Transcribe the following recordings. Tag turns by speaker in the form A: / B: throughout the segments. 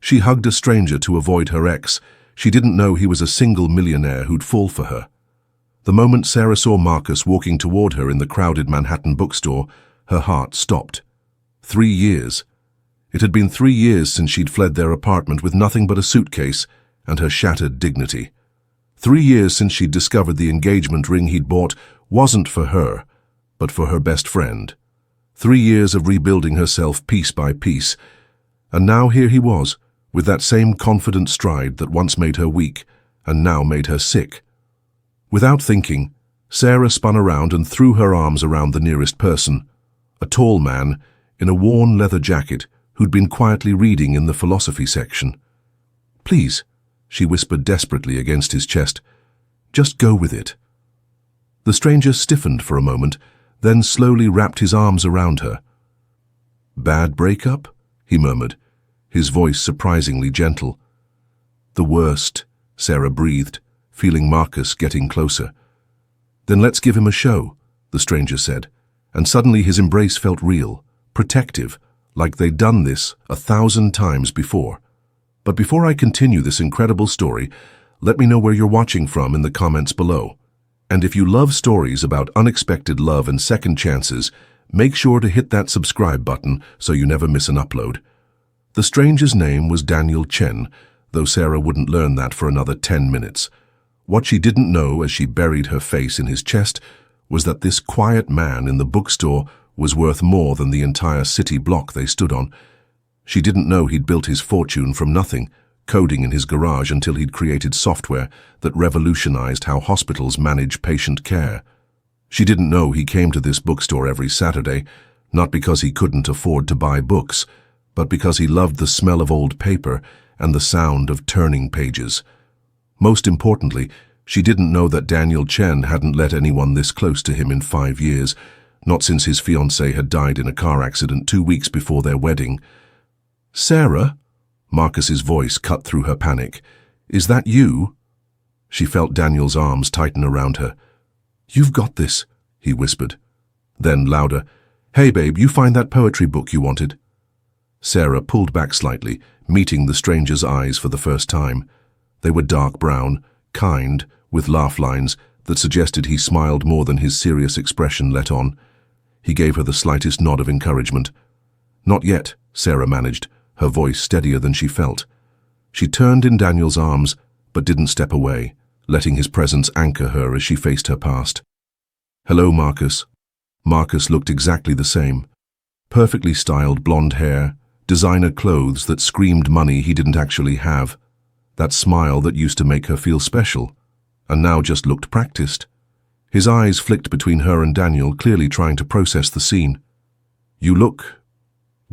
A: She hugged a stranger to avoid her ex. She didn't know he was a single millionaire who'd fall for her. The moment Sarah saw Marcus walking toward her in the crowded Manhattan bookstore, her heart stopped. 3 years. It had been 3 years since she'd fled their apartment with nothing but a suitcase and her shattered dignity. 3 years since she'd discovered the engagement ring he'd bought wasn't for her, but for her best friend. 3 years of rebuilding herself piece by piece. And now here he was, with that same confident stride that once made her weak and now made her sick. Without thinking, Sarah spun around and threw her arms around the nearest person, a tall man in a worn leather jacket who'd been quietly reading in the philosophy section. "Please," she whispered desperately against his chest, "just go with it." The stranger stiffened for a moment, then slowly wrapped his arms around her. "Bad breakup?" he murmured, his voice surprisingly gentle. "The worst," Sarah breathed, feeling Marcus getting closer. "Then let's give him a show," the stranger said, and suddenly his embrace felt real, protective, like they'd done this 1,000 times before. But before I continue this incredible story, let me know where you're watching from in the comments below. And if you love stories about unexpected love and second chances, make sure to hit that subscribe button so you never miss an upload. The stranger's name was Daniel Chen, though Sarah wouldn't learn that for another 10 minutes. What she didn't know as she buried her face in his chest was that this quiet man in the bookstore was worth more than the entire city block they stood on. She didn't know he'd built his fortune from nothing, coding in his garage until he'd created software that revolutionized how hospitals manage patient care. She didn't know he came to this bookstore every Saturday, not because he couldn't afford to buy books, but because he loved the smell of old paper and the sound of turning pages. Most importantly, she didn't know that Daniel Chen hadn't let anyone this close to him in 5 years, not since his fiancée had died in a car accident 2 weeks before their wedding. "Sarah?" Marcus's voice cut through her panic. "Is that you?" She felt Daniel's arms tighten around her. "You've got this," he whispered. Then louder, "Hey babe, you find that poetry book you wanted?" Sarah pulled back slightly, meeting the stranger's eyes for the first time. They were dark brown, kind, with laugh lines that suggested he smiled more than his serious expression let on. He gave her the slightest nod of encouragement. "Not yet," Sarah managed, her voice steadier than she felt. She turned in Daniel's arms, but didn't step away, letting his presence anchor her as she faced her past. "Hello, Marcus." Marcus looked exactly the same. Perfectly styled blonde hair, designer clothes that screamed money he didn't actually have, that smile that used to make her feel special, and now just looked practiced. His eyes flicked between her and Daniel, clearly trying to process the scene. "You look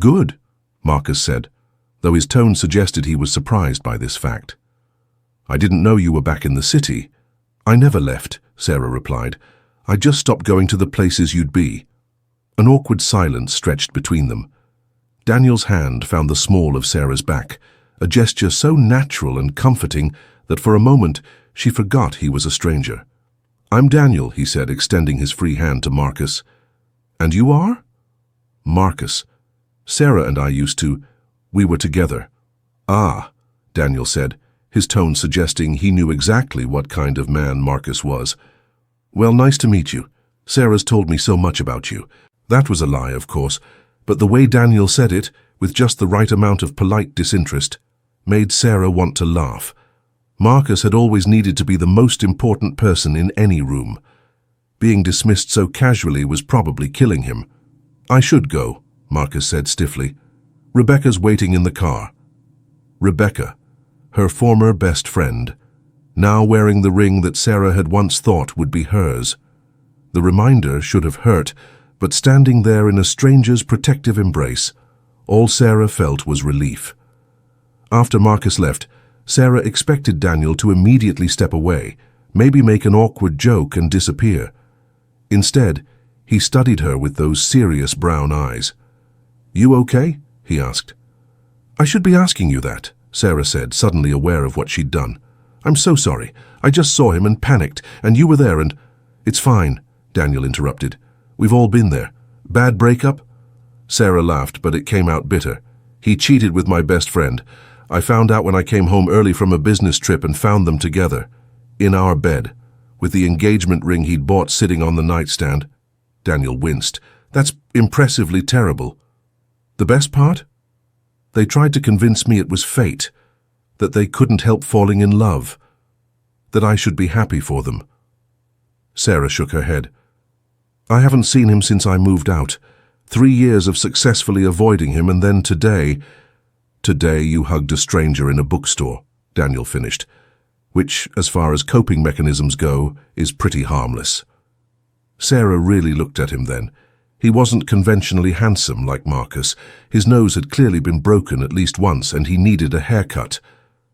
A: good," Marcus said, though his tone suggested he was surprised by this fact. "I didn't know you were back in the city." "I never left," Sarah replied. "I just stopped going to the places you'd be." An awkward silence stretched between them. Daniel's hand found the small of Sarah's back, a gesture so natural and comforting that for a moment she forgot he was a stranger. "I'm Daniel," he said, extending his free hand to Marcus. "And you are?" "Marcus. Sarah and I we were together." "Ah," Daniel said, his tone suggesting he knew exactly what kind of man Marcus was. "Well, nice to meet you. Sarah's told me so much about you." That was a lie, of course, but the way Daniel said it, with just the right amount of polite disinterest, made Sarah want to laugh. Marcus had always needed to be the most important person in any room. Being dismissed so casually was probably killing him. "I should go," Marcus said stiffly. "Rebecca's waiting in the car." Rebecca, her former best friend, now wearing the ring that Sarah had once thought would be hers. The reminder should have hurt, but standing there in a stranger's protective embrace, all Sarah felt was relief. After Marcus left, Sarah expected Daniel to immediately step away, maybe make an awkward joke and disappear. Instead, he studied her with those serious brown eyes. "You okay?" he asked. "I should be asking you that," Sarah said, suddenly aware of what she'd done. "I'm so sorry. I just saw him and panicked, and you were there and—" "It's fine," Daniel interrupted. "We've all been there. Bad breakup?" Sarah laughed, but it came out bitter. "He cheated with my best friend. I found out when I came home early from a business trip and found them together, in our bed, with the engagement ring he'd bought sitting on the nightstand. Daniel winced. That's impressively terrible. The best part? They tried to convince me it was fate, that they couldn't help falling in love, that I should be happy for them. Sarah shook her head. I haven't seen him since I moved out. 3 years of successfully avoiding him, and then today you hugged a stranger in a bookstore, Daniel finished, which, as far as coping mechanisms go, is pretty harmless. Sarah really looked at him then. He wasn't conventionally handsome like Marcus. His nose had clearly been broken at least once, and he needed a haircut.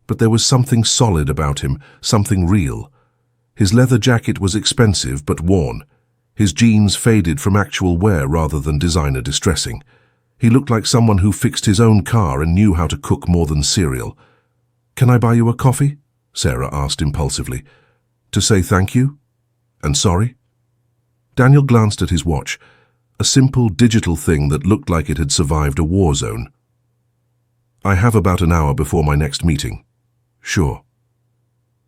A: But there was something solid about him, something real. His leather jacket was expensive but worn. His jeans faded from actual wear rather than designer distressing. He looked like someone who fixed his own car and knew how to cook more than cereal. Can I buy you a coffee? Sarah asked impulsively. To say thank you? And sorry? Daniel glanced at his watch, a simple digital thing that looked like it had survived a war zone. I have about an hour before my next meeting. Sure.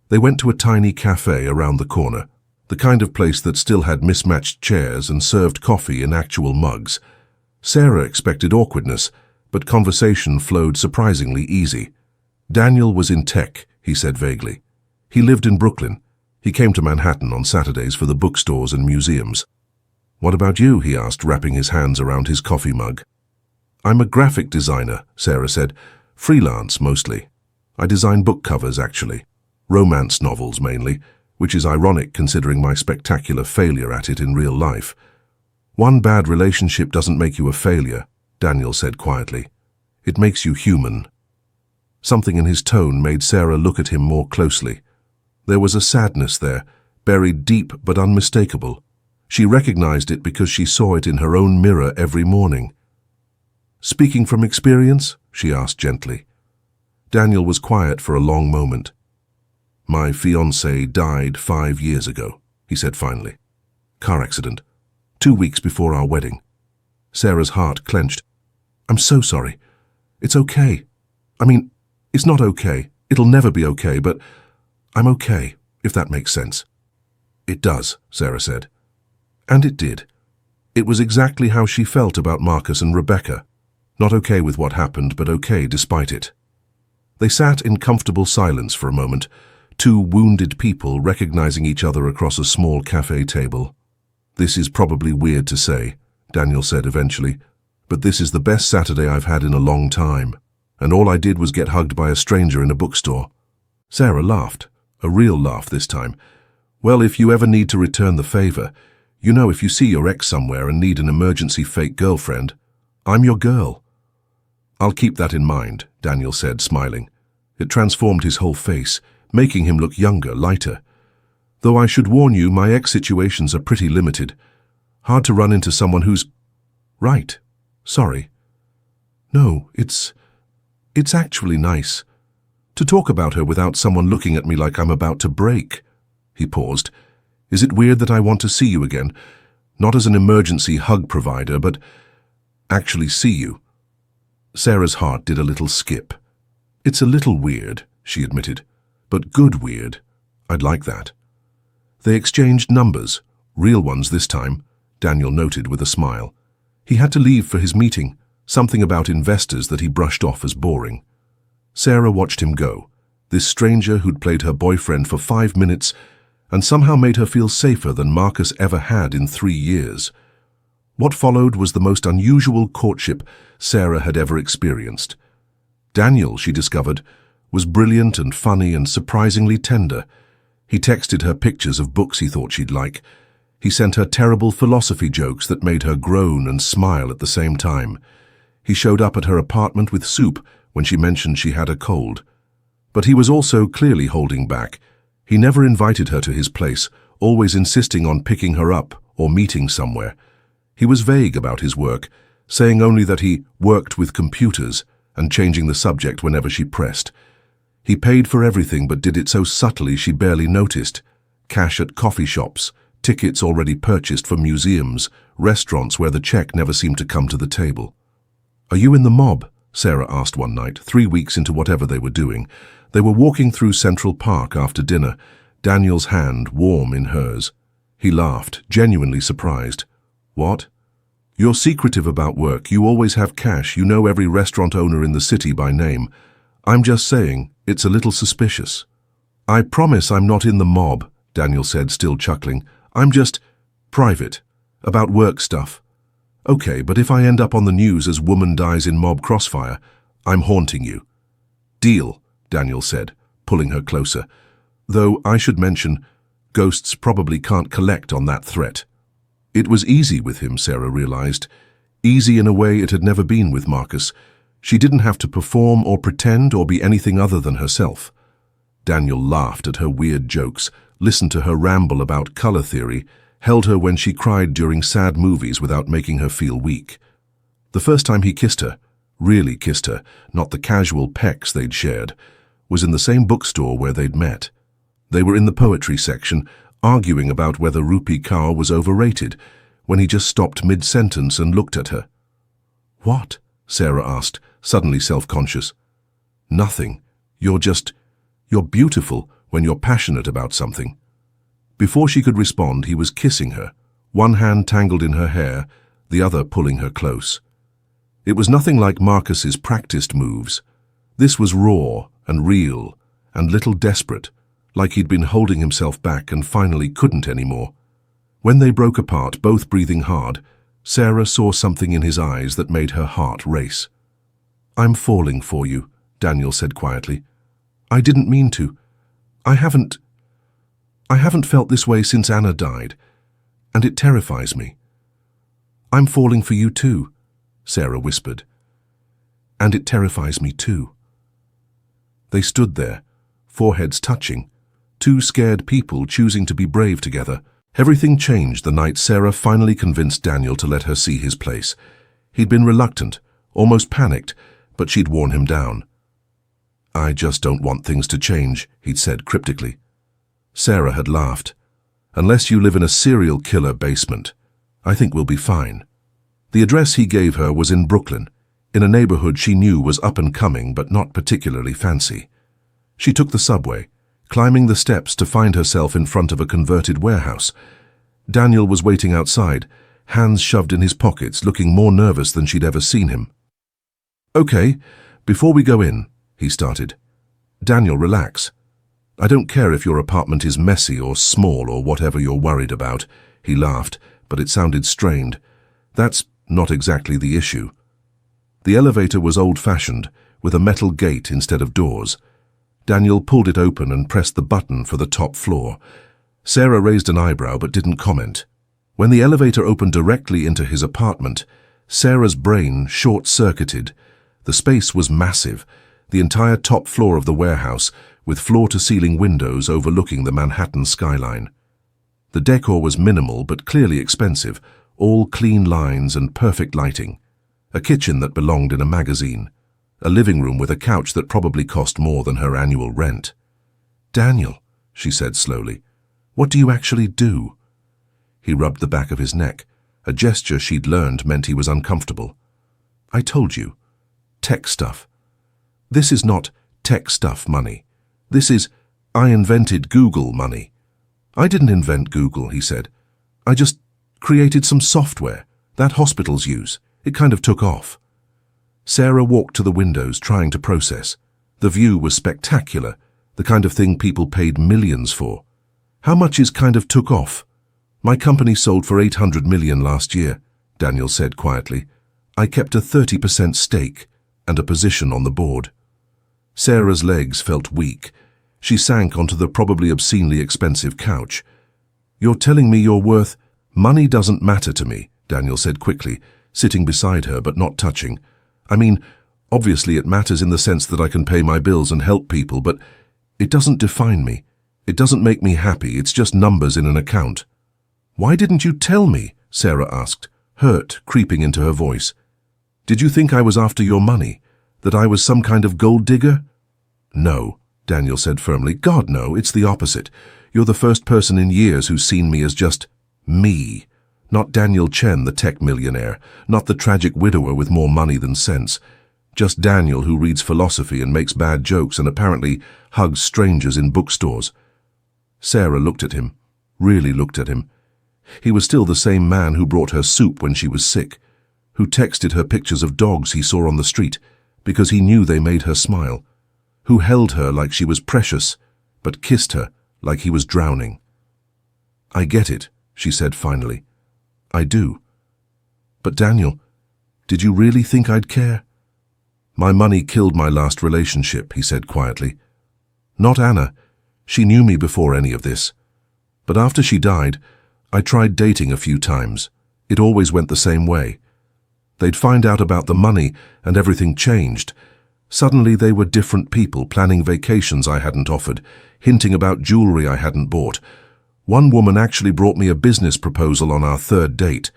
A: They went to a tiny cafe around the corner, the kind of place that still had mismatched chairs and served coffee in actual mugs. Sarah expected awkwardness, but conversation flowed surprisingly easy. Daniel was in tech, he said vaguely. He lived in Brooklyn. He came to Manhattan on Saturdays for the bookstores and museums. What about you? He asked, wrapping his hands around his coffee mug. I'm a graphic designer, Sarah said. Freelance, mostly. I design book covers, actually. Romance novels, mainly, which is ironic considering my spectacular failure at it in real life. One bad relationship doesn't make you a failure, Daniel said quietly. It makes you human. Something in his tone made Sarah look at him more closely. There was a sadness there, buried deep but unmistakable. She recognized it because she saw it in her own mirror every morning. Speaking from experience? She asked gently. Daniel was quiet for a long moment. My fiancée died 5 years ago, he said finally. Car accident. 2 weeks before our wedding. Sarah's heart clenched. I'm so sorry. It's okay. I mean, it's not okay. It'll never be okay, but I'm okay, if that makes sense. It does, Sarah said. And it did. It was exactly how she felt about Marcus and Rebecca. Not okay with what happened, but okay despite it. They sat in comfortable silence for a moment, two wounded people recognizing each other across a small cafe table. This is probably weird to say, Daniel said eventually, but this is the best Saturday I've had in a long time, and all I did was get hugged by a stranger in a bookstore. Sarah laughed, a real laugh this time. Well, if you ever need to return the favor, you know, if you see your ex somewhere and need an emergency fake girlfriend, I'm your girl. I'll keep that in mind, Daniel said, smiling. It transformed his whole face, making him look younger, lighter. Though I should warn you, my ex situations are pretty limited. Hard to run into someone who's... Right. Sorry. No, it's actually nice. To talk about her without someone looking at me like I'm about to break. He paused. Is it weird that I want to see you again? Not as an emergency hug provider, but actually see you. Sarah's heart did a little skip. It's a little weird, she admitted, but good weird. I'd like that. They exchanged numbers, real ones this time, Daniel noted with a smile. He had to leave for his meeting, something about investors that he brushed off as boring. Sarah watched him go, this stranger who'd played her boyfriend for 5 minutes and somehow made her feel safer than Marcus ever had in 3 years. What followed was the most unusual courtship Sarah had ever experienced. Daniel, she discovered, was brilliant and funny and surprisingly tender. He texted her pictures of books he thought she'd like. He sent her terrible philosophy jokes that made her groan and smile at the same time. He showed up at her apartment with soup when she mentioned she had a cold. But he was also clearly holding back. He never invited her to his place, always insisting on picking her up or meeting somewhere. He was vague about his work, saying only that he worked with computers and changing the subject whenever she pressed. He paid for everything but did it so subtly she barely noticed. Cash at coffee shops, tickets already purchased for museums, restaurants where the check never seemed to come to the table. Are you in the mob? Sarah asked one night, 3 weeks into whatever they were doing. They were walking through Central Park after dinner, Daniel's hand warm in hers. He laughed, genuinely surprised. What? You're secretive about work. You always have cash. You know every restaurant owner in the city by name. I'm just saying, it's a little suspicious. I promise I'm not in the mob, Daniel said, still chuckling. I'm just private, about work stuff. Okay, but if I end up on the news as woman dies in mob crossfire, I'm haunting you. Deal, Daniel said, pulling her closer. Though I should mention, ghosts probably can't collect on that threat. It was easy with him, Sarah realized. Easy in a way it had never been with Marcus. She didn't have to perform or pretend or be anything other than herself. Daniel laughed at her weird jokes, listened to her ramble about color theory, held her when she cried during sad movies without making her feel weak. The first time he kissed her, really kissed her, not the casual pecks they'd shared, was in the same bookstore where they'd met. They were in the poetry section, arguing about whether Rupi Kaur was overrated, when he just stopped mid-sentence and looked at her. What? Sarah asked, suddenly self-conscious. Nothing. You're beautiful when you're passionate about something. Before she could respond, he was kissing her, one hand tangled in her hair, the other pulling her close. It was nothing like Marcus's practiced moves. This was raw and real and little desperate, like he'd been holding himself back and finally couldn't anymore. When they broke apart, both breathing hard, Sarah saw something in his eyes that made her heart race. I'm falling for you, Daniel said quietly. I didn't mean to. I haven't felt this way since Anna died, and it terrifies me. I'm falling for you too, Sarah whispered. And it terrifies me too. They stood there, foreheads touching, two scared people choosing to be brave together. Everything changed the night Sarah finally convinced Daniel to let her see his place. He'd been reluctant, almost panicked, but she'd worn him down. I just don't want things to change, he'd said cryptically. Sarah had laughed. Unless you live in a serial killer basement, I think we'll be fine. The address he gave her was in Brooklyn, in a neighborhood she knew was up and coming but not particularly fancy. She took the subway, climbing the steps to find herself in front of a converted warehouse. Daniel was waiting outside, hands shoved in his pockets, looking more nervous than she'd ever seen him. Okay, before we go in, he started. Daniel, relax. I don't care if your apartment is messy or small or whatever you're worried about, he laughed, but it sounded strained. That's not exactly the issue. The elevator was old-fashioned, with a metal gate instead of doors. Daniel pulled it open and pressed the button for the top floor. Sarah raised an eyebrow but didn't comment. When the elevator opened directly into his apartment, Sarah's brain short-circuited. The space was massive, the entire top floor of the warehouse, with floor-to-ceiling windows overlooking the Manhattan skyline. The decor was minimal but clearly expensive, all clean lines and perfect lighting. A kitchen that belonged in a magazine. A living room with a couch that probably cost more than her annual rent. Daniel, she said slowly, what do you actually do? He rubbed the back of his neck. A gesture she'd learned meant he was uncomfortable. I told you. Tech stuff. This is not tech stuff money. This is, I invented Google money. I didn't invent Google, he said. I just created some software that hospitals use. It kind of took off. Sarah walked to the windows, trying to process. The view was spectacular, the kind of thing people paid millions for. How much is kind of took off? My company sold for $800 million last year, Daniel said quietly. I kept a 30% stake and a position on the board. Sarah's legs felt weak. She sank onto the probably obscenely expensive couch. You're telling me you're worth... Money doesn't matter to me, Daniel said quickly, sitting beside her but not touching. I mean, obviously it matters in the sense that I can pay my bills and help people, but it doesn't define me. It doesn't make me happy. It's just numbers in an account. Why didn't you tell me? Sarah asked, hurt creeping into her voice. Did you think I was after your money? That I was some kind of gold digger? No, Daniel said firmly. God, no, it's the opposite. You're the first person in years who's seen me as just me. Not Daniel Chen, the tech millionaire, not the tragic widower with more money than sense. Just Daniel, who reads philosophy and makes bad jokes and apparently hugs strangers in bookstores. Sarah looked at him, really looked at him. He was still the same man who brought her soup when she was sick, who texted her pictures of dogs he saw on the street because he knew they made her smile, who held her like she was precious, but kissed her like he was drowning. "I get it," she said finally. "I do. But Daniel, did you really think I'd care?" "My money killed my last relationship," he said quietly. "Not Anna. She knew me before any of this. But after she died, I tried dating a few times. It always went the same way. They'd find out about the money and everything changed. Suddenly they were different people, planning vacations I hadn't offered, hinting about jewelry I hadn't bought. One woman actually brought me a business proposal on our third date.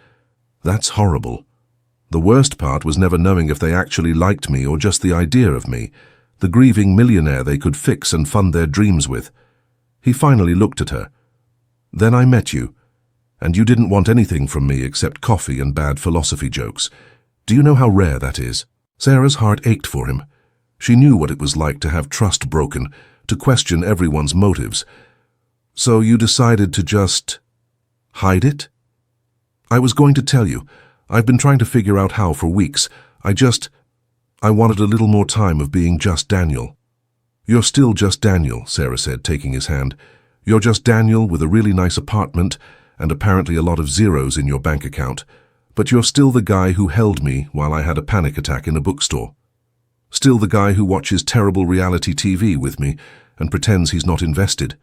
A: That's horrible. The worst part was never knowing if they actually liked me or just the idea of me, the grieving millionaire they could fix and fund their dreams with." He finally looked at her. "Then I met you, and you didn't want anything from me except coffee and bad philosophy jokes. Do you know how rare that is?" Sarah's heart ached for him. She knew what it was like to have trust broken, to question everyone's motives. "So you decided to just hide it?" "I was going to tell you. I've been trying to figure out how for weeks. I wanted a little more time of being just Daniel." "You're still just Daniel," Sarah said, taking his hand. "You're just Daniel with a really nice apartment and apparently a lot of zeros in your bank account. But you're still the guy who held me while I had a panic attack in a bookstore. Still the guy who watches terrible reality TV with me and pretends he's not invested.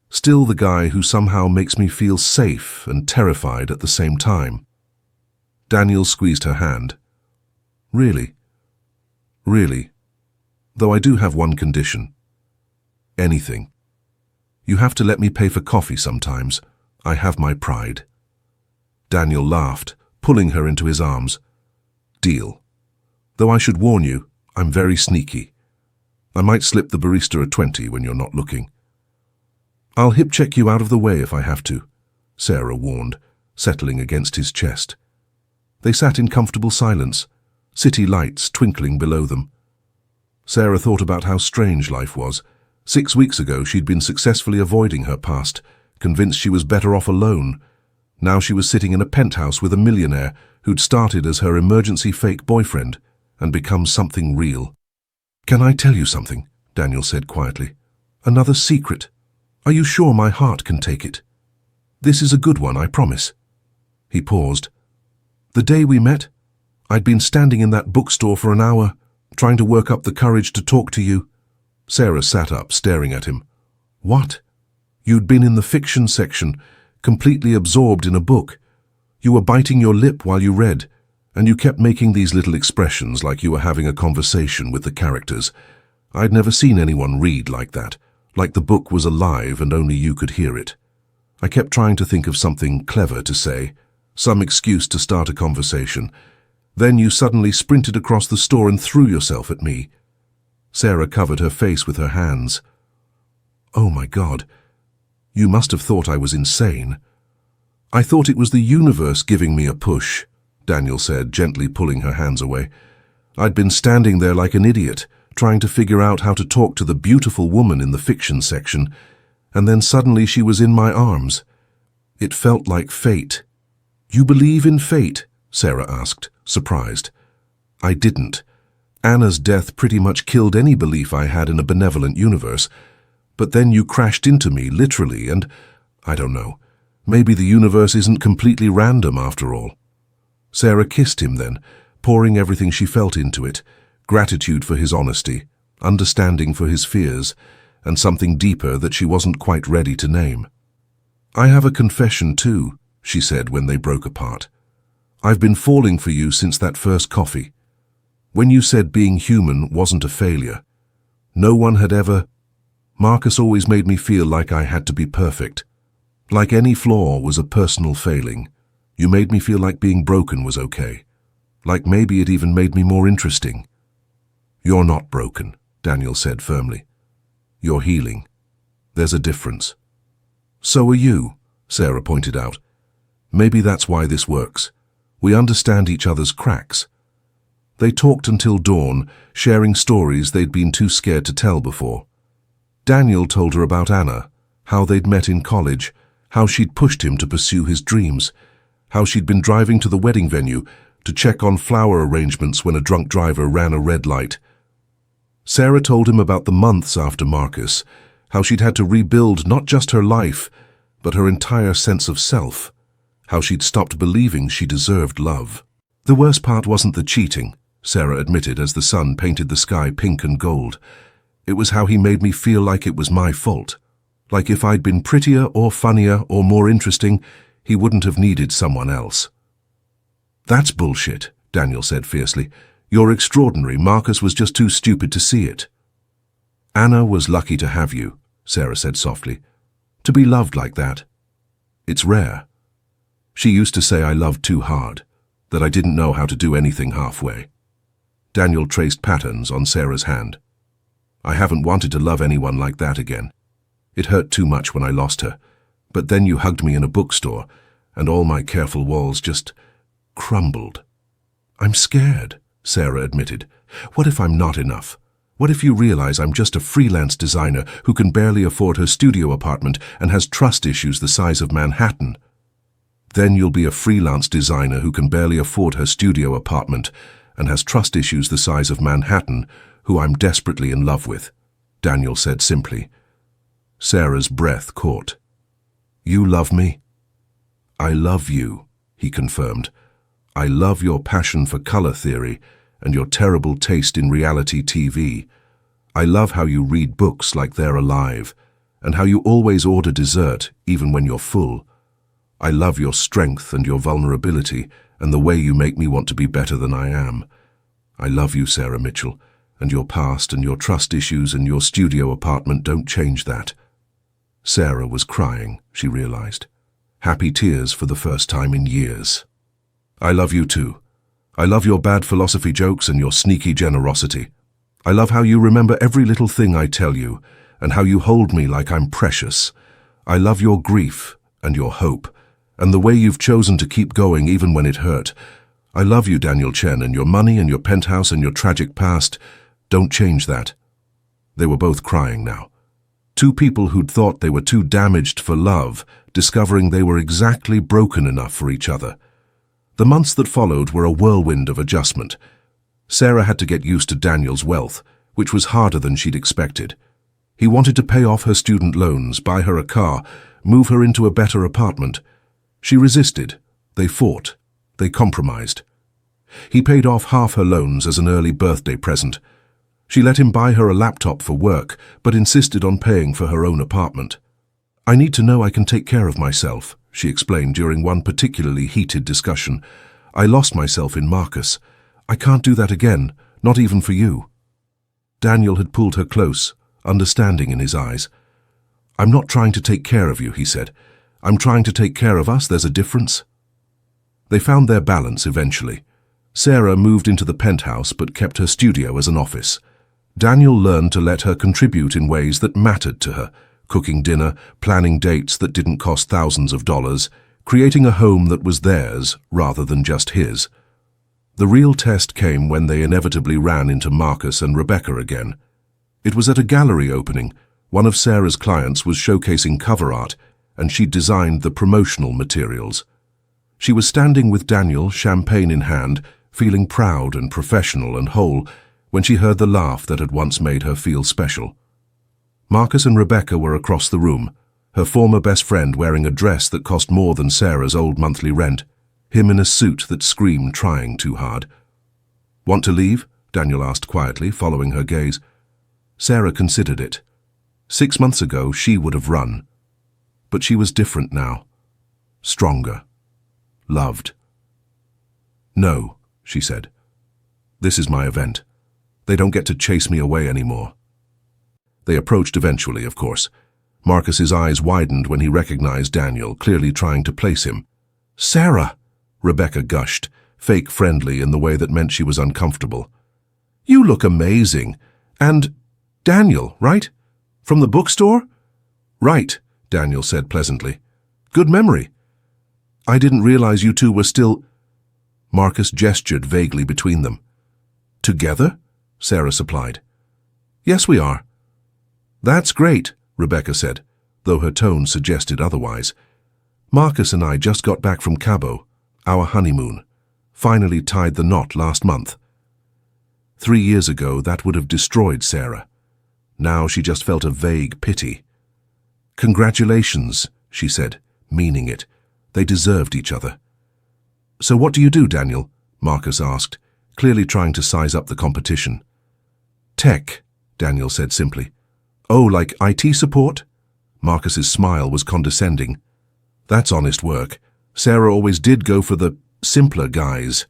A: Still the guy who somehow makes me feel safe and terrified at the same time." Daniel squeezed her hand. "Really? Really? Though I do have one condition." "Anything. You have to let me pay for coffee sometimes. I have my pride." Daniel laughed, pulling her into his arms. "Deal. Though I should warn you, I'm very sneaky. I might slip the barista a 20 when you're not looking." "I'll hip-check you out of the way if I have to," Sarah warned, settling against his chest. They sat in comfortable silence, city lights twinkling below them. Sarah thought about how strange life was. 6 weeks ago she'd been successfully avoiding her past, convinced she was better off alone. Now she was sitting in a penthouse with a millionaire who'd started as her emergency fake boyfriend and become something real. "Can I tell you something?" Daniel said quietly. "Another secret. Are you sure my heart can take it? This is a good one, I promise." He paused. "The day we met, I'd been standing in that bookstore for an hour, trying to work up the courage to talk to you." Sarah sat up, staring at him. "What? You'd been in the fiction section, completely absorbed in a book. You were biting your lip while you read, and you kept making these little expressions like you were having a conversation with the characters. I'd never seen anyone read like that, like the book was alive and only you could hear it. I kept trying to think of something clever to say, some excuse to start a conversation. Then you suddenly sprinted across the store and threw yourself at me." Sarah covered her face with her hands. "Oh my God, you must have thought I was insane." "I thought it was the universe giving me a push," Daniel said, gently pulling her hands away. "I'd been standing there like an idiot, trying to figure out how to talk to the beautiful woman in the fiction section, and then suddenly she was in my arms. It felt like fate." "You believe in fate?" Sarah asked, surprised. "I didn't. Anna's death pretty much killed any belief I had in a benevolent universe. But then you crashed into me, literally, and, I don't know, maybe the universe isn't completely random after all." Sarah kissed him then, pouring everything she felt into it, gratitude for his honesty, understanding for his fears, and something deeper that she wasn't quite ready to name. "I have a confession too," she said when they broke apart. "I've been falling for you since that first coffee. When you said being human wasn't a failure. No one had ever... Marcus always made me feel like I had to be perfect. Like any flaw was a personal failing. You made me feel like being broken was okay. Like maybe it even made me more interesting." "You're not broken," Daniel said firmly. "You're healing. There's a difference." "So are you," Sarah pointed out. "Maybe that's why this works. We understand each other's cracks." They talked until dawn, sharing stories they'd been too scared to tell before. Daniel told her about Anna, how they'd met in college, how she'd pushed him to pursue his dreams, how she'd been driving to the wedding venue to check on flower arrangements when a drunk driver ran a red light. Sarah told him about the months after Marcus, how she'd had to rebuild not just her life, but her entire sense of self, how she'd stopped believing she deserved love. The worst part wasn't the cheating, Sarah admitted as the sun painted the sky pink and gold. It was how he made me feel like it was my fault. Like if I'd been prettier or funnier or more interesting, he wouldn't have needed someone else. That's bullshit, Daniel said fiercely. You're extraordinary. Marcus was just too stupid to see it. Anna was lucky to have you, Sarah said softly. To be loved like that. It's rare. She used to say I loved too hard, that I didn't know how to do anything halfway. Daniel traced patterns on Sarah's hand. I haven't wanted to love anyone like that again. It hurt too much when I lost her, but then you hugged me in a bookstore, and all my careful walls just crumbled. I'm scared, Sarah admitted. What if I'm not enough? What if you realize I'm just a freelance designer who can barely afford her studio apartment and has trust issues the size of Manhattan? Then you'll be a freelance designer who can barely afford her studio apartment and has trust issues the size of Manhattan, who I'm desperately in love with, Daniel said simply. Sarah's breath caught. You love me? I love you, he confirmed. I love your passion for color theory and your terrible taste in reality TV. I love how you read books like they're alive, and how you always order dessert even when you're full. I love your strength and your vulnerability and the way you make me want to be better than I am. I love you, Sarah Mitchell, and your past and your trust issues and your studio apartment don't change that. Sarah was crying, she realized. Happy tears for the first time in years. I love you too. I love your bad philosophy jokes and your sneaky generosity. I love how you remember every little thing I tell you and how you hold me like I'm precious. I love your grief and your hope and the way you've chosen to keep going even when it hurt. I love you, Daniel Chen, and your money and your penthouse and your tragic past. Don't change that. They were both crying now. Two people who'd thought they were too damaged for love, discovering they were exactly broken enough for each other. The months that followed were a whirlwind of adjustment. Sarah had to get used to Daniel's wealth, which was harder than she'd expected. He wanted to pay off her student loans, buy her a car, move her into a better apartment. She resisted. They fought. They compromised. He paid off half her loans as an early birthday present. She let him buy her a laptop for work, but insisted on paying for her own apartment. I need to know I can take care of myself, she explained during one particularly heated discussion. I lost myself in Marcus. I can't do that again, not even for you. Daniel had pulled her close, understanding in his eyes. I'm not trying to take care of you, he said. I'm trying to take care of us. There's a difference. They found their balance eventually. Sarah moved into the penthouse but kept her studio as an office. Daniel learned to let her contribute in ways that mattered to her, cooking dinner, planning dates that didn't cost thousands of dollars, creating a home that was theirs rather than just his. The real test came when they inevitably ran into Marcus and Rebecca again. It was at a gallery opening. One of Sarah's clients was showcasing cover art, and she'd designed the promotional materials. She was standing with Daniel, champagne in hand, feeling proud and professional and whole, when she heard the laugh that had once made her feel special. Marcus and Rebecca were across the room, her former best friend wearing a dress that cost more than Sarah's old monthly rent, him in a suit that screamed trying too hard. Want to leave? Daniel asked quietly, following her gaze. Sarah considered it. 6 months ago, she would have run. But she was different now. Stronger. Loved. No, she said. This is my event. They don't get to chase me away anymore. They approached eventually, of course. Marcus's eyes widened when he recognized Daniel, clearly trying to place him. Sarah! Rebecca gushed, fake friendly in the way that meant she was uncomfortable. You look amazing. And Daniel, right? From the bookstore? Right, Daniel said pleasantly. Good memory. I didn't realize you two were still... Marcus gestured vaguely between them. Together? Sarah supplied. Yes, we are. That's great, Rebecca said, though her tone suggested otherwise. Marcus and I just got back from Cabo, our honeymoon. Finally tied the knot last month. 3 years ago, that would have destroyed Sarah. Now she just felt a vague pity. Congratulations, she said, meaning it. They deserved each other. So what do you do, Daniel? Marcus asked, clearly trying to size up the competition. Tech, Daniel said simply. Oh, like IT support? Marcus's smile was condescending. That's honest work. Sarah always did go for the simpler guys.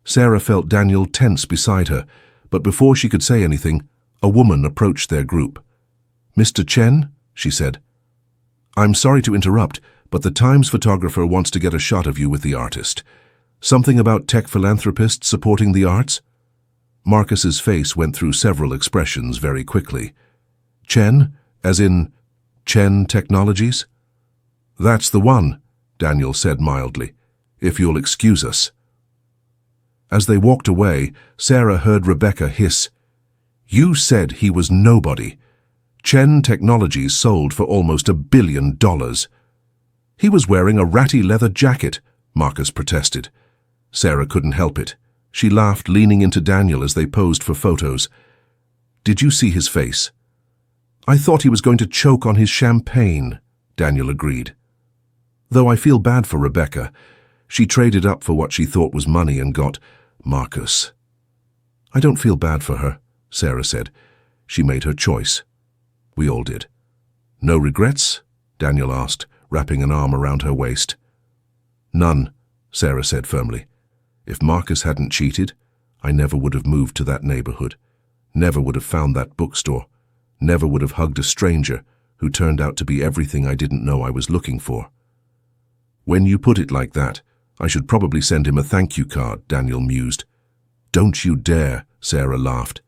A: Sarah felt Daniel tense beside her, but before she could say anything, a woman approached their group. Mr. Chen, she said. I'm sorry to interrupt, but the Times photographer wants to get a shot of you with the artist. Something about tech philanthropists supporting the arts? Marcus's face went through several expressions very quickly. Chen, as in Chen Technologies? That's the one, Daniel said mildly, if you'll excuse us. As they walked away, Sarah heard Rebecca hiss, You said he was nobody. Chen Technologies sold for almost $1 billion. He was wearing a ratty leather jacket, Marcus protested. Sarah couldn't help it. She laughed, leaning into Daniel as they posed for photos. Did you see his face? I thought he was going to choke on his champagne, Daniel agreed. Though I feel bad for Rebecca. She traded up for what she thought was money and got Marcus. I don't feel bad for her, Sarah said. She made her choice. We all did. No regrets? Daniel asked, wrapping an arm around her waist. None, Sarah said firmly. If Marcus hadn't cheated, I never would have moved to that neighborhood, never would have found that bookstore, never would have hugged a stranger who turned out to be everything I didn't know I was looking for. When you put it like that, I should probably send him a thank you card, Daniel mused. Don't you dare, Sarah laughed.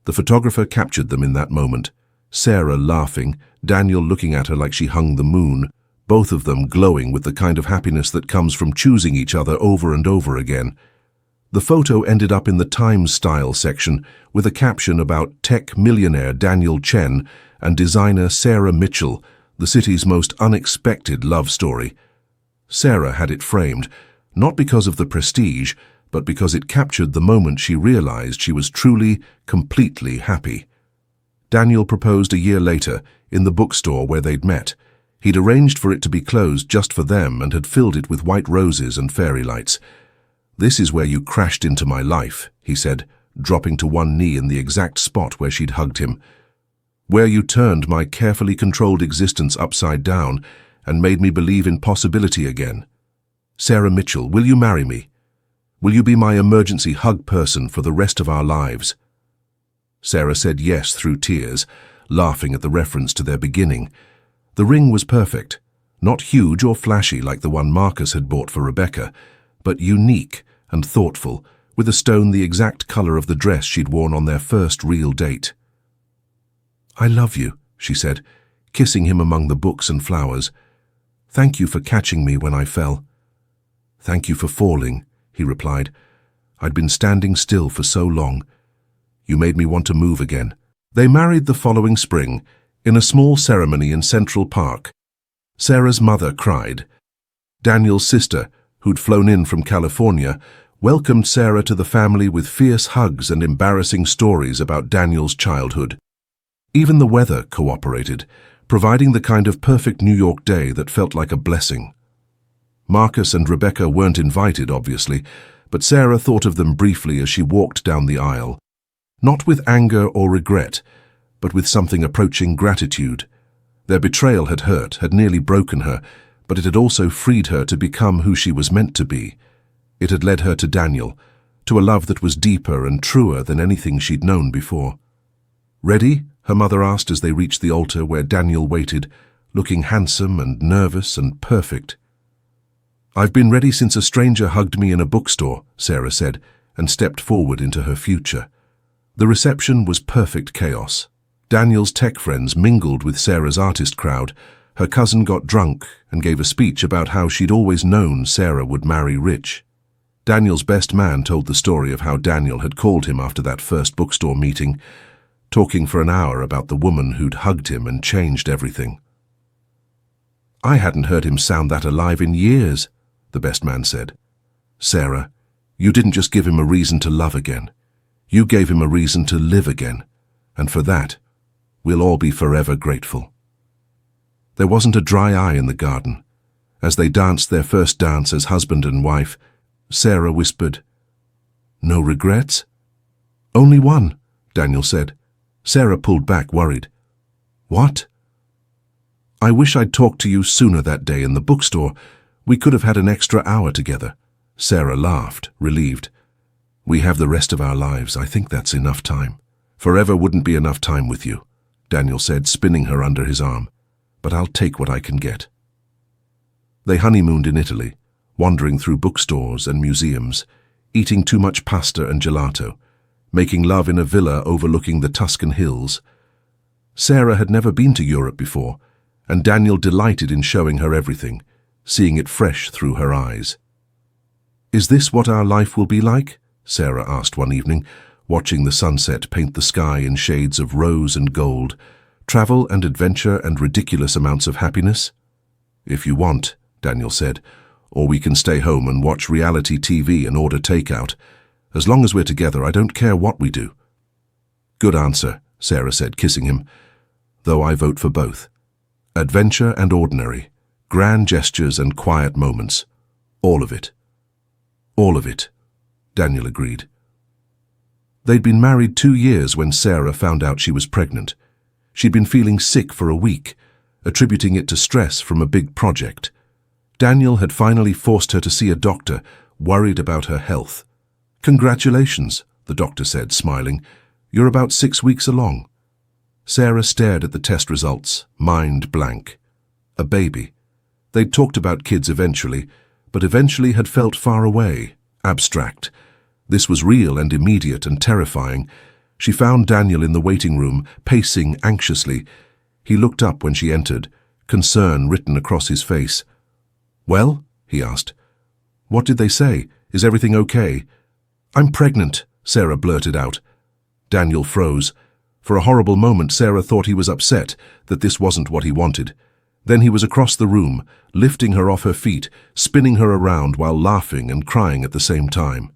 A: The photographer captured them in that moment. Sarah laughing, Daniel looking at her like she hung the moon, both of them glowing with the kind of happiness that comes from choosing each other over and over again. The photo ended up in the Times style section with a caption about tech millionaire Daniel Chen and designer Sarah Mitchell, the city's most unexpected love story. Sarah had it framed, not because of the prestige, but because it captured the moment she realized she was truly, completely happy. Daniel proposed a year later, in the bookstore where they'd met. He'd arranged for it to be closed just for them and had filled it with white roses and fairy lights. This is where you crashed into my life, he said, dropping to one knee in the exact spot where she'd hugged him. Where you turned my carefully controlled existence upside down and made me believe in possibility again. Sarah Mitchell, will you marry me? Will you be my emergency hug person for the rest of our lives? Sarah said yes through tears, laughing at the reference to their beginning. The ring was perfect, not huge or flashy like the one Marcus had bought for Rebecca, but unique and thoughtful, with a stone the exact color of the dress she'd worn on their first real date. I love you, she said, kissing him among the books and flowers. Thank you for catching me when I fell. Thank you for falling, he replied. I'd been standing still for so long. You made me want to move again. They married the following spring, in a small ceremony in Central Park. Sarah's mother cried. Daniel's sister, who'd flown in from California, welcomed Sarah to the family with fierce hugs and embarrassing stories about Daniel's childhood. Even the weather cooperated, providing the kind of perfect New York day that felt like a blessing. Marcus and Rebecca weren't invited, obviously, but Sarah thought of them briefly as she walked down the aisle. Not with anger or regret, but with something approaching gratitude. Their betrayal had hurt, had nearly broken her, but it had also freed her to become who she was meant to be. It had led her to Daniel, to a love that was deeper and truer than anything she'd known before. Ready? Her mother asked as they reached the altar where Daniel waited, looking handsome and nervous and perfect. I've been ready since a stranger hugged me in a bookstore, Sarah said, and stepped forward into her future. The reception was perfect chaos. Daniel's tech friends mingled with Sarah's artist crowd. Her cousin got drunk and gave a speech about how she'd always known Sarah would marry rich. Daniel's best man told the story of how Daniel had called him after that first bookstore meeting, talking for an hour about the woman who'd hugged him and changed everything. "I hadn't heard him sound that alive in years," the best man said. "Sarah, you didn't just give him a reason to love again. You gave him a reason to live again, and for that, we'll all be forever grateful." There wasn't a dry eye in the garden. As they danced their first dance as husband and wife, Sarah whispered, "No regrets?" "Only one," Daniel said. Sarah pulled back, worried. "What?" "I wish I'd talked to you sooner that day in the bookstore. We could have had an extra hour together." Sarah laughed, relieved. "We have the rest of our lives. I think that's enough time." "Forever wouldn't be enough time with you," Daniel said, spinning her under his arm. "But I'll take what I can get." They honeymooned in Italy, wandering through bookstores and museums, eating too much pasta and gelato, making love in a villa overlooking the Tuscan hills. Sarah had never been to Europe before, and Daniel delighted in showing her everything, seeing it fresh through her eyes. "Is this what our life will be like?" Sarah asked one evening, watching the sunset paint the sky in shades of rose and gold, travel and adventure and ridiculous amounts of happiness. "If you want," Daniel said, "or we can stay home and watch reality TV and order takeout. As long as we're together, I don't care what we do." "Good answer," Sarah said, kissing him, "though I vote for both. Adventure and ordinary, grand gestures and quiet moments. All of it." "All of it," Daniel agreed. They'd been married 2 years when Sarah found out she was pregnant. She'd been feeling sick for a week, attributing it to stress from a big project. Daniel had finally forced her to see a doctor, worried about her health. "Congratulations," the doctor said, smiling. "You're about 6 weeks along." Sarah stared at the test results, mind blank. A baby. They'd talked about kids eventually, but eventually had felt far away, abstract. This was real and immediate and terrifying. She found Daniel in the waiting room, pacing anxiously. He looked up when she entered, concern written across his face. "Well?" he asked. "What did they say? Is everything okay?" "I'm pregnant," Sarah blurted out. Daniel froze. For a horrible moment, Sarah thought he was upset, that this wasn't what he wanted. Then he was across the room, lifting her off her feet, spinning her around while laughing and crying at the same time.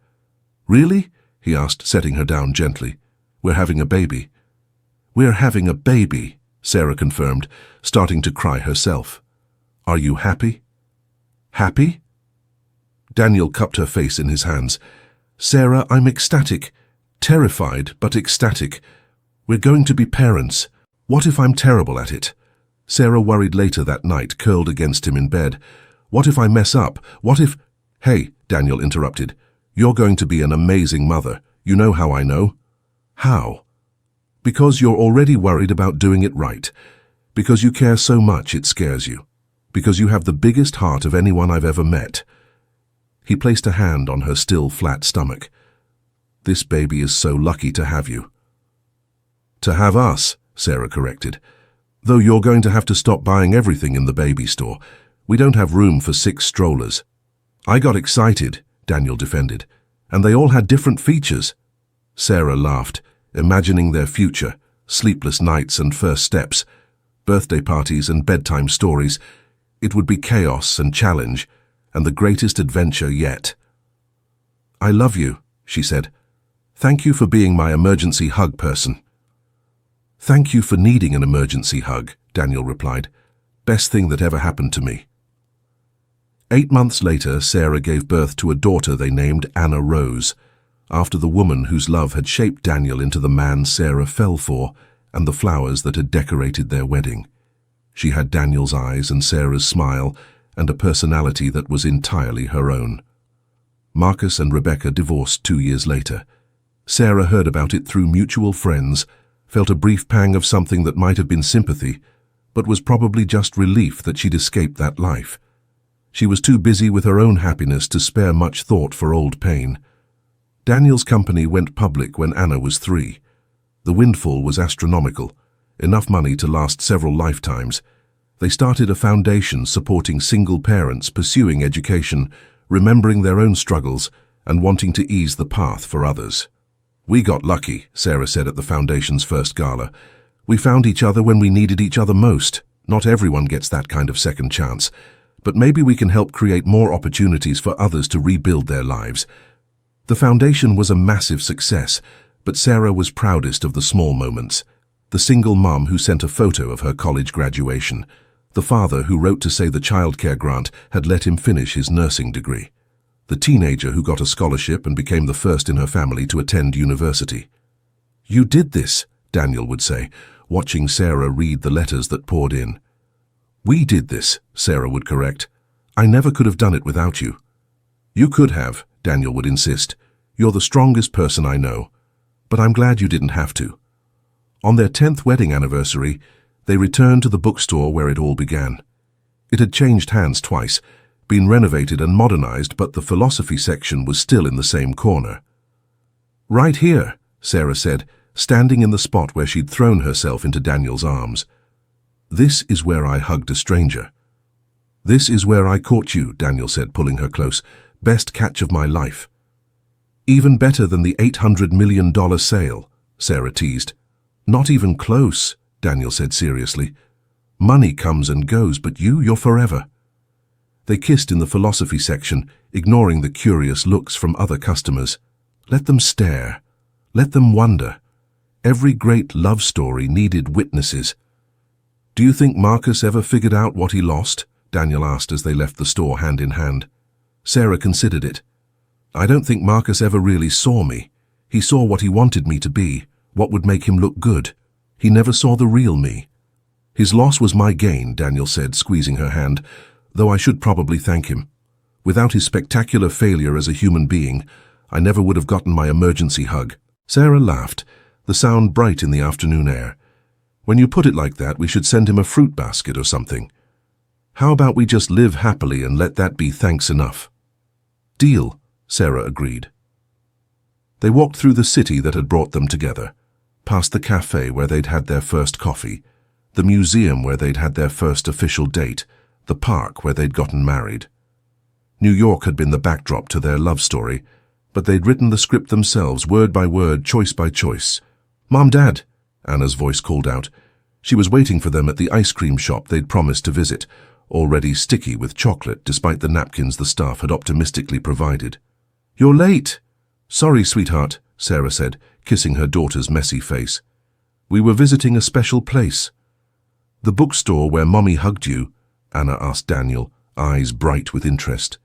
A: "Really?" he asked, setting her down gently. "We're having a baby." "We're having a baby," Sarah confirmed, starting to cry herself. "Are you happy?" "Happy?" Daniel cupped her face in his hands. "Sarah, I'm ecstatic. Terrified, but ecstatic. We're going to be parents. What if I'm terrible at it?" Sarah worried later that night, curled against him in bed. "What if I mess up? What if—" "Hey," Daniel interrupted. "You're going to be an amazing mother. You know how I know." "How?" "Because you're already worried about doing it right. Because you care so much it scares you. Because you have the biggest heart of anyone I've ever met." He placed a hand on her still flat stomach. "This baby is so lucky to have you." "To have us," Sarah corrected. "Though you're going to have to stop buying everything in the baby store. We don't have room for 6 strollers." "I got excited," Daniel defended. "And they all had different features." Sarah laughed, imagining their future, sleepless nights and first steps, birthday parties and bedtime stories. It would be chaos and challenge, and the greatest adventure yet. "I love you," she said. "Thank you for being my emergency hug person." "Thank you for needing an emergency hug," Daniel replied. "Best thing that ever happened to me." 8 months later, Sarah gave birth to a daughter they named Anna Rose, after the woman whose love had shaped Daniel into the man Sarah fell for and the flowers that had decorated their wedding. She had Daniel's eyes and Sarah's smile and a personality that was entirely her own. Marcus and Rebecca divorced 2 years later. Sarah heard about it through mutual friends, felt a brief pang of something that might have been sympathy, but was probably just relief that she'd escaped that life. She was too busy with her own happiness to spare much thought for old pain. Daniel's company went public when Anna was 3. The windfall was astronomical, enough money to last several lifetimes. They started a foundation supporting single parents pursuing education, remembering their own struggles, and wanting to ease the path for others. "We got lucky," Sarah said at the Foundation's first gala. "We found each other when we needed each other most. Not everyone gets that kind of second chance. But maybe we can help create more opportunities for others to rebuild their lives." The Foundation was a massive success, but Sarah was proudest of the small moments. The single mum who sent a photo of her college graduation. The father who wrote to say the childcare grant had let him finish his nursing degree. The teenager who got a scholarship and became the first in her family to attend university. "You did this," Daniel would say, watching Sarah read the letters that poured in. "We did this," Sarah would correct. "I never could have done it without you." "You could have," Daniel would insist. "You're the strongest person I know. But I'm glad you didn't have to." On their 10th wedding anniversary, they returned to the bookstore where it all began. It had changed hands twice, been renovated and modernized, but the philosophy section was still in the same corner. "Right here," Sarah said, standing in the spot where she'd thrown herself into Daniel's arms. "This is where I hugged a stranger." "This is where I caught you," Daniel said, pulling her close. "Best catch of my life." "Even better than the $800 million sale," Sarah teased. "Not even close," Daniel said seriously. "Money comes and goes, but you're forever." They kissed in the philosophy section, ignoring the curious looks from other customers. Let them stare. Let them wonder. Every great love story needed witnesses. "Do you think Marcus ever figured out what he lost?" Daniel asked as they left the store hand in hand. Sarah considered it. "I don't think Marcus ever really saw me. He saw what he wanted me to be, what would make him look good. He never saw the real me." "His loss was my gain," Daniel said, squeezing her hand, "though I should probably thank him. Without his spectacular failure as a human being, I never would have gotten my emergency hug." Sarah laughed, the sound bright in the afternoon air. "When you put it like that, we should send him a fruit basket or something. How about we just live happily and let that be thanks enough?" "Deal," Sarah agreed. They walked through the city that had brought them together, past the cafe where they'd had their first coffee, the museum where they'd had their first official date, the park where they'd gotten married. New York had been the backdrop to their love story, but they'd written the script themselves, word by word, choice by choice. "Mom, Dad," Anna's voice called out. She was waiting for them at the ice cream shop they'd promised to visit, already sticky with chocolate despite the napkins the staff had optimistically provided. "You're late." "Sorry, sweetheart," Sarah said, kissing her daughter's messy face. "We were visiting a special place." "The bookstore where Mommy hugged you?" Anna asked Daniel, eyes bright with interest.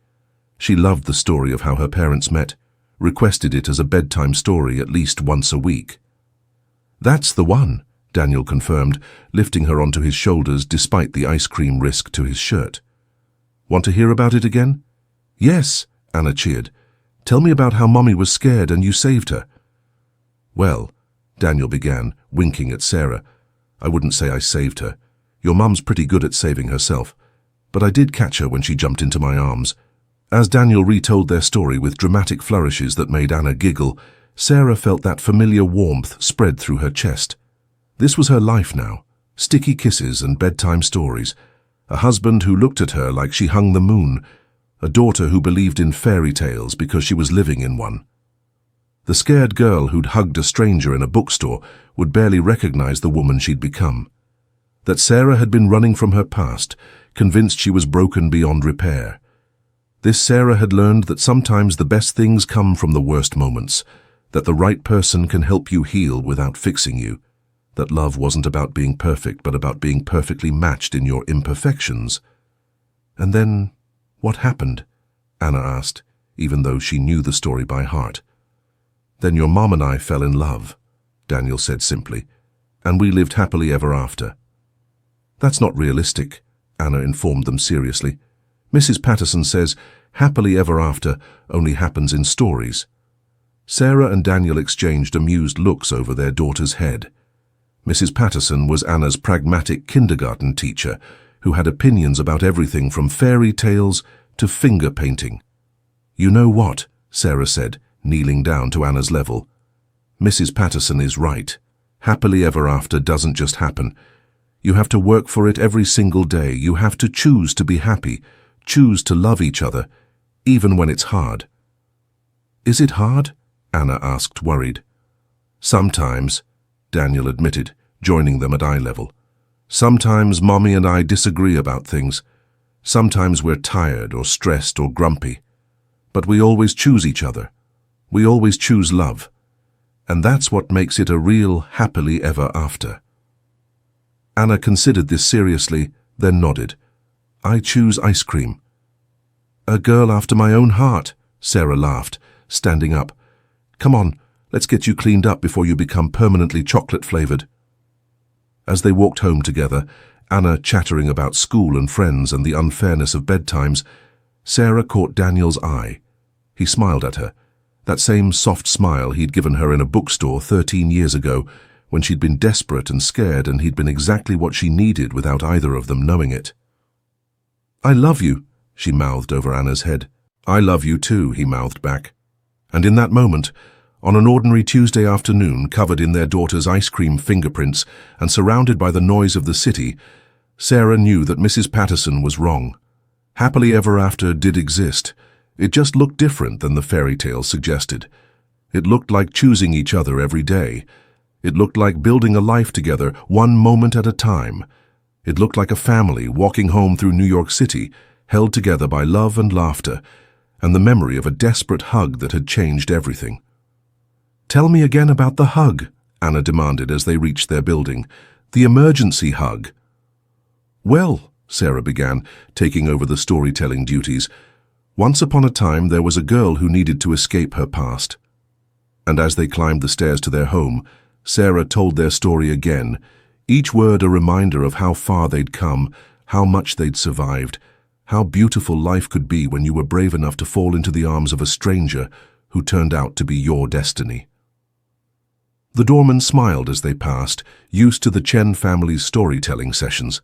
A: She loved the story of how her parents met, requested it as a bedtime story at least once a week. "That's the one," Daniel confirmed, lifting her onto his shoulders despite the ice cream risk to his shirt. "Want to hear about it again?" "Yes," Anna cheered. "Tell me about how Mommy was scared and you saved her." "Well," Daniel began, winking at Sarah, "I wouldn't say I saved her. Your mum's pretty good at saving herself. But I did catch her when she jumped into my arms." As Daniel retold their story with dramatic flourishes that made Anna giggle, Sarah felt that familiar warmth spread through her chest. This was her life now, sticky kisses and bedtime stories, a husband who looked at her like she hung the moon, a daughter who believed in fairy tales because she was living in one. The scared girl who'd hugged a stranger in a bookstore would barely recognize the woman she'd become. That Sarah had been running from her past, convinced she was broken beyond repair. This Sarah had learned that sometimes the best things come from the worst moments, that the right person can help you heal without fixing you, that love wasn't about being perfect but about being perfectly matched in your imperfections. "And then, what happened?" Anna asked, even though she knew the story by heart. "Then your mom and I fell in love," Daniel said simply, "and we lived happily ever after." "That's not realistic," Anna informed them seriously. "Mrs. Patterson says happily ever after only happens in stories." Sarah and Daniel exchanged amused looks over their daughter's head. Mrs. Patterson was Anna's pragmatic kindergarten teacher who had opinions about everything from fairy tales to finger painting. "You know what?" Sarah said, kneeling down to Anna's level. "Mrs. Patterson is right. Happily ever after doesn't just happen. You have to work for it every single day. You have to choose to be happy, choose to love each other, even when it's hard." Is it hard? Anna asked, worried. Sometimes, Daniel admitted, joining them at eye level. Sometimes Mommy and I disagree about things. Sometimes we're tired or stressed or grumpy. But we always choose each other. We always choose love. And that's what makes it a real happily ever after. Anna considered this seriously, then nodded. I choose ice cream. A girl after my own heart, Sarah laughed, standing up. Come on, let's get you cleaned up before you become permanently chocolate-flavored. As they walked home together, Anna chattering about school and friends and the unfairness of bedtimes, Sarah caught Daniel's eye. He smiled at her, that same soft smile he'd given her in a bookstore 13 years ago, when she'd been desperate and scared and he'd been exactly what she needed without either of them knowing it. I love you, she mouthed over Anna's head. I love you too, he mouthed back. And in that moment, on an ordinary Tuesday afternoon covered in their daughter's ice cream fingerprints and surrounded by the noise of the city, Sarah knew that Mrs. Patterson was wrong. Happily ever after did exist. It just looked different than the fairy tale suggested. It looked like choosing each other every day. It looked like building a life together, one moment at a time. It looked like a family walking home through New York City, held together by love and laughter, and the memory of a desperate hug that had changed everything. Tell me again about the hug, Anna demanded as they reached their building. The emergency hug. Well, Sarah began, taking over the storytelling duties, once upon a time there was a girl who needed to escape her past. And as they climbed the stairs to their home, Sarah told their story again, each word a reminder of how far they'd come, how much they'd survived, how beautiful life could be when you were brave enough to fall into the arms of a stranger who turned out to be your destiny. The doorman smiled as they passed, used to the Chen family's storytelling sessions.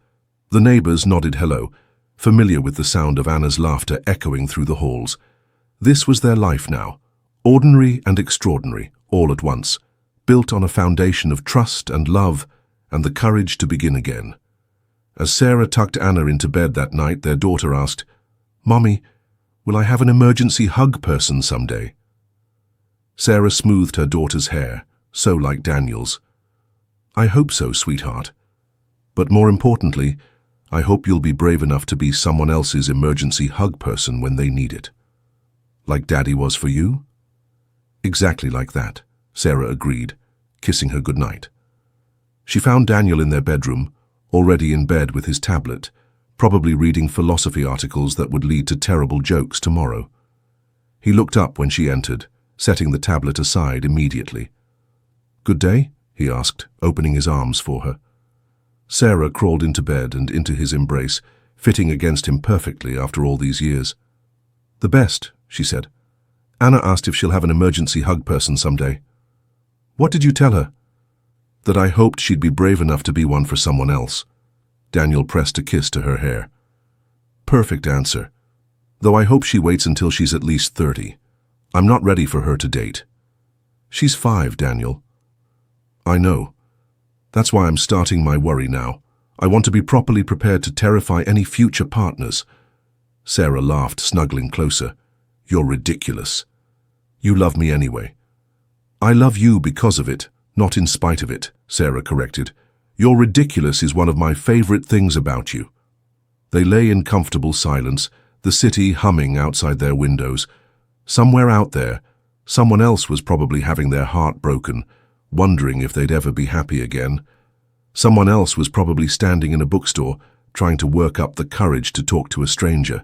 A: The neighbors nodded hello, familiar with the sound of Anna's laughter echoing through the halls. This was their life now, ordinary and extraordinary, all at once, built on a foundation of trust and love and the courage to begin again. As Sarah tucked Anna into bed that night, their daughter asked, Mommy, will I have an emergency hug person someday? Sarah smoothed her daughter's hair, so like Daniel's. I hope so, sweetheart. But more importantly, I hope you'll be brave enough to be someone else's emergency hug person when they need it. Like Daddy was for you? Exactly like that, Sarah agreed, kissing her goodnight. She found Daniel in their bedroom, already in bed with his tablet, probably reading philosophy articles that would lead to terrible jokes tomorrow. He looked up when she entered, setting the tablet aside immediately. Good day? He asked, opening his arms for her. Sarah crawled into bed and into his embrace, fitting against him perfectly after all these years. The best, she said. Anna asked if she'll have an emergency hug person someday. What did you tell her? That I hoped she'd be brave enough to be one for someone else. Daniel pressed a kiss to her hair. Perfect answer. Though I hope she waits until she's at least 30. I'm not ready for her to date. She's 5, Daniel. I know. That's why I'm starting my worry now. I want to be properly prepared to terrify any future partners. Sarah laughed, snuggling closer. You're ridiculous. You love me anyway. I love you because of it, not in spite of it, Sarah corrected. Your ridiculous is one of my favorite things about you. They lay in comfortable silence, the city humming outside their windows. Somewhere out there, someone else was probably having their heart broken, wondering if they'd ever be happy again. Someone else was probably standing in a bookstore, trying to work up the courage to talk to a stranger.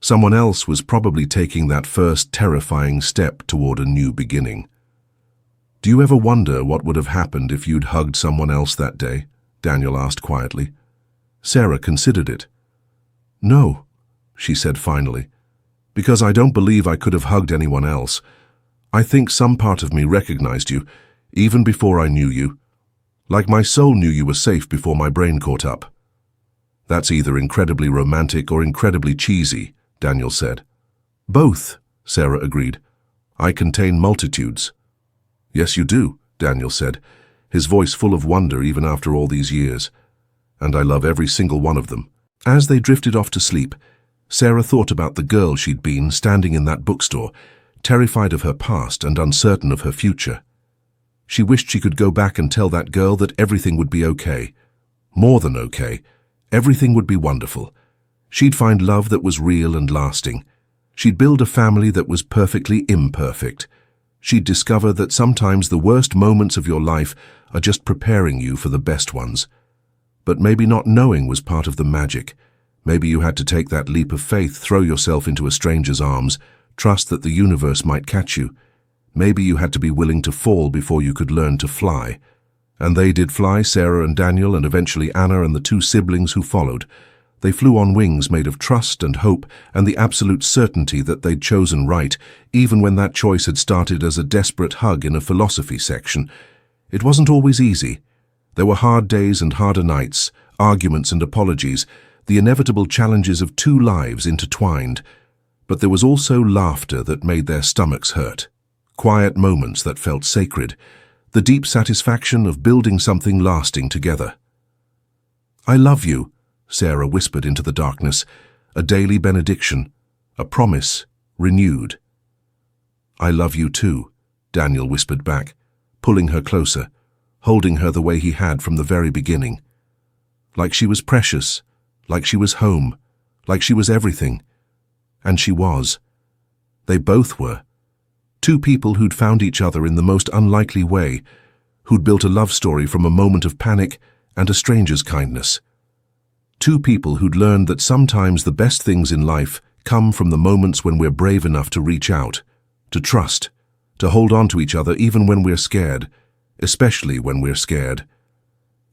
A: Someone else was probably taking that first terrifying step toward a new beginning. Do you ever wonder what would have happened if you'd hugged someone else that day? Daniel asked quietly. Sarah considered it. No, she said finally, because I don't believe I could have hugged anyone else. I think some part of me recognized you, even before I knew you. Like my soul knew you were safe before my brain caught up. That's either incredibly romantic or incredibly cheesy, Daniel said. Both, Sarah agreed. I contain multitudes. Yes, you do, Daniel said, his voice full of wonder even after all these years. And I love every single one of them. As they drifted off to sleep, Sarah thought about the girl she'd been standing in that bookstore, terrified of her past and uncertain of her future. She wished she could go back and tell that girl that everything would be okay. More than okay. Everything would be wonderful. She'd find love that was real and lasting. She'd build a family that was perfectly imperfect. She'd discover that sometimes the worst moments of your life are just preparing you for the best ones. But maybe not knowing was part of the magic. Maybe you had to take that leap of faith, throw yourself into a stranger's arms, trust that the universe might catch you. Maybe you had to be willing to fall before you could learn to fly. And they did fly, Sarah and Daniel, and eventually Anna and the two siblings who followed. They flew on wings made of trust and hope and the absolute certainty that they'd chosen right, even when that choice had started as a desperate hug in a philosophy section. It wasn't always easy. There were hard days and harder nights, arguments and apologies, the inevitable challenges of two lives intertwined. But there was also laughter that made their stomachs hurt, quiet moments that felt sacred, the deep satisfaction of building something lasting together. "I love you," Sarah whispered into the darkness, a daily benediction, a promise, renewed. "I love you too," Daniel whispered back, pulling her closer, holding her the way he had from the very beginning. Like she was precious, like she was home, like she was everything. And she was. They both were. Two people who'd found each other in the most unlikely way, who'd built a love story from a moment of panic and a stranger's kindness. Two people who'd learned that sometimes the best things in life come from the moments when we're brave enough to reach out, to trust, to hold on to each other even when we're scared, especially when we're scared.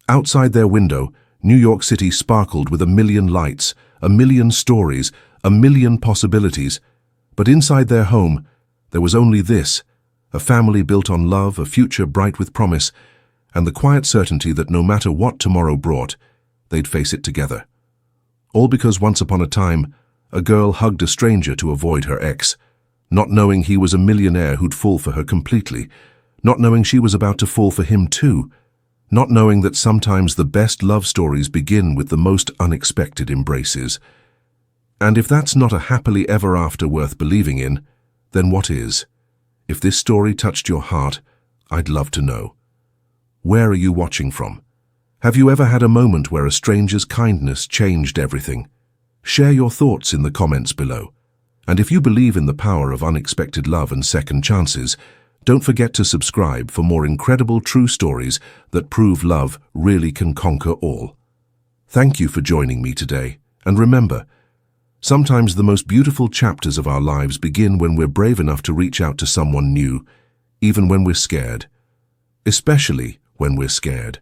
A: Outside their window, New York City sparkled with a million lights, a million stories, a million possibilities. But inside their home, there was only this, a family built on love, a future bright with promise, and the quiet certainty that no matter what tomorrow brought, they'd face it together. All because once upon a time, a girl hugged a stranger to avoid her ex, not knowing he was a millionaire who'd fall for her completely, not knowing she was about to fall for him too, not knowing that sometimes the best love stories begin with the most unexpected embraces. And if that's not a happily ever after worth believing in, then what is? If this story touched your heart, I'd love to know. Where are you watching from? Have you ever had a moment where a stranger's kindness changed everything? Share your thoughts in the comments below. And if you believe in the power of unexpected love and second chances, don't forget to subscribe for more incredible true stories that prove love really can conquer all. Thank you for joining me today, and remember, sometimes the most beautiful chapters of our lives begin when we're brave enough to reach out to someone new, even when we're scared. Especially when we're scared.